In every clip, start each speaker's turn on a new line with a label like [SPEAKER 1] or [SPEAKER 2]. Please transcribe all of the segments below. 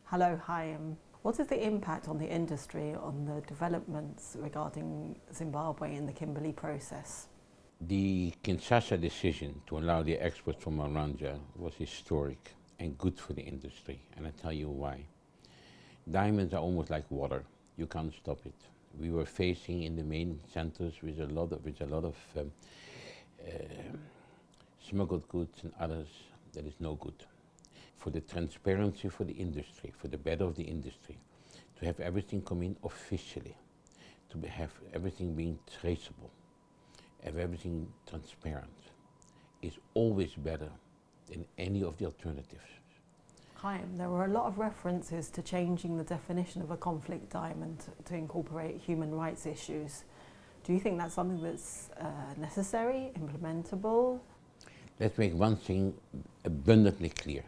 [SPEAKER 1] Hello, Chaim. What is the impact on the industry on the developments regarding Zimbabwe in the Kimberley process?
[SPEAKER 2] The Kinshasa decision to allow the exports from Aranja was historic and good for the industry, and I tell you why. Diamonds are almost like water. You can't stop it. We were facing in the main centers with a lot of smuggled goods and others that is no good. For the transparency for the industry, for the better of the industry, to have everything come in officially, to have everything being traceable, have everything transparent, is always better than any of the alternatives.
[SPEAKER 1] Chaim, there were a lot of references to changing the definition of a conflict diamond to incorporate human rights issues. Do you think that's something that's necessary, implementable?
[SPEAKER 2] Let's make one thing abundantly clear.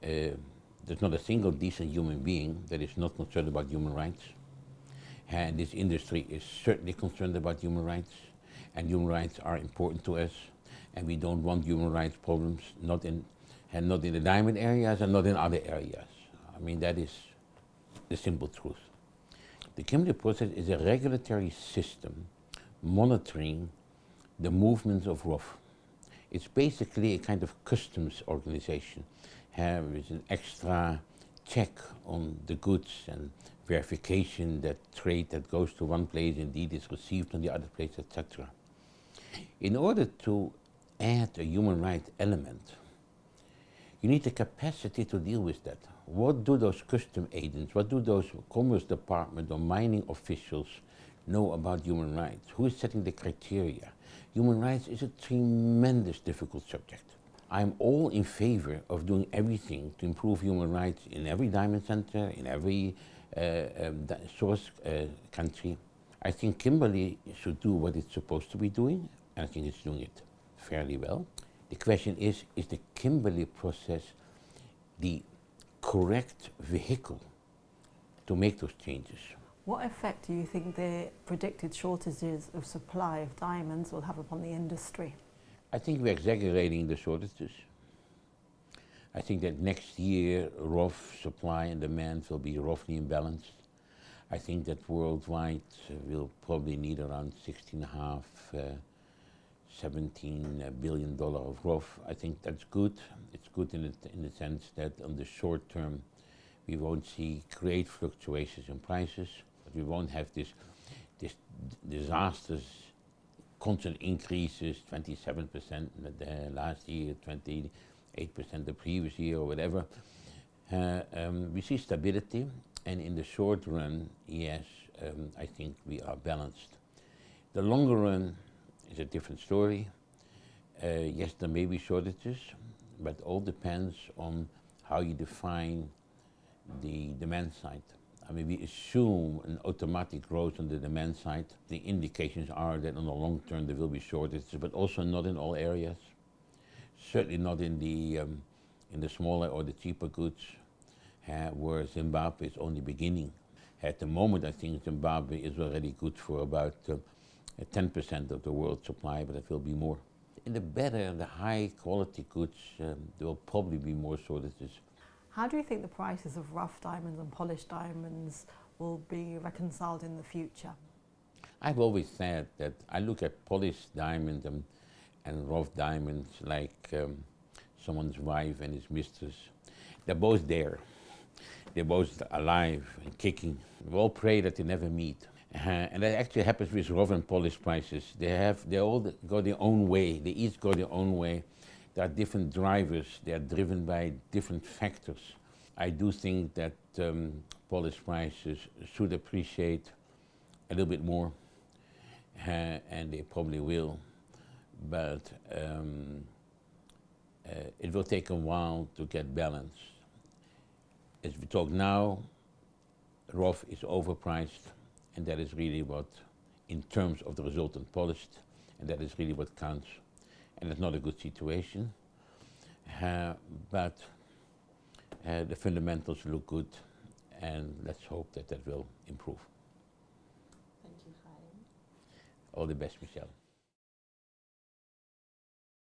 [SPEAKER 2] There's not a single decent human being that is not concerned about human rights. This industry is certainly concerned about human rights, and human rights are important to us, and we don't want human rights problems, not in the diamond areas and not in other areas. I mean, that is the simple truth. The Kimberley process is a regulatory system monitoring the movements of rough. It's basically a kind of customs organization with an extra check on the goods and verification that trade that goes to one place indeed is received on the other place, etc. In order to add a human rights element, you need the capacity to deal with that. What do those custom agents, what do those commerce department or mining officials know about human rights? Who is setting the criteria? Human rights is a tremendous difficult subject. I'm all in favor of doing everything to improve human rights in every diamond center, in every source country. I think Kimberley should do what it's supposed to be doing, and I think it's doing it fairly well. The question is the Kimberley process the correct vehicle to make those changes?
[SPEAKER 1] What effect do you think the predicted shortages of supply of diamonds will have upon the industry?
[SPEAKER 2] I think we're exaggerating the shortages. I think that next year rough supply and demand will be roughly imbalanced. I think that worldwide we'll probably need around 16.5, $17 billion of rough. I think that's good. It's good in the sense that on the short term we won't see great fluctuations in prices. But we won't have this disastrous constant increases, 27% the last year, 28% the previous year or whatever. We see stability, and in the short run, yes, I think we are balanced. The longer run is a different story. Yes, there may be shortages, but all depends on how you define the demand side. I mean, we assume an automatic growth on the demand side. The indications are that on the long term there will be shortages, but also not in all areas. Certainly not in the smaller or the cheaper goods, where Zimbabwe is only beginning. At the moment, I think Zimbabwe is already good for about 10% of the world supply, but it will be more. In the better, the high quality goods, there will probably be more shortages.
[SPEAKER 1] How do you think the prices of rough diamonds and polished diamonds will be reconciled in the future?
[SPEAKER 2] I've always said that I look at polished diamonds and rough diamonds like someone's wife and his mistress. They're both there. They're both alive and kicking. We all pray that they never meet. And that actually happens with rough and polished prices. They all go their own way. They each go their own way. There are different drivers. They are driven by different factors. I do think that polished prices should appreciate a little bit more, and they probably will. But it will take a while to get balance. As we talk now, rough is overpriced, and that is really what, in terms of the resultant polished, and that is really what counts. And it's not a good situation, but the fundamentals look good, and let's hope that that will improve.
[SPEAKER 1] Thank you, Chaim.
[SPEAKER 2] All the best, Michelle.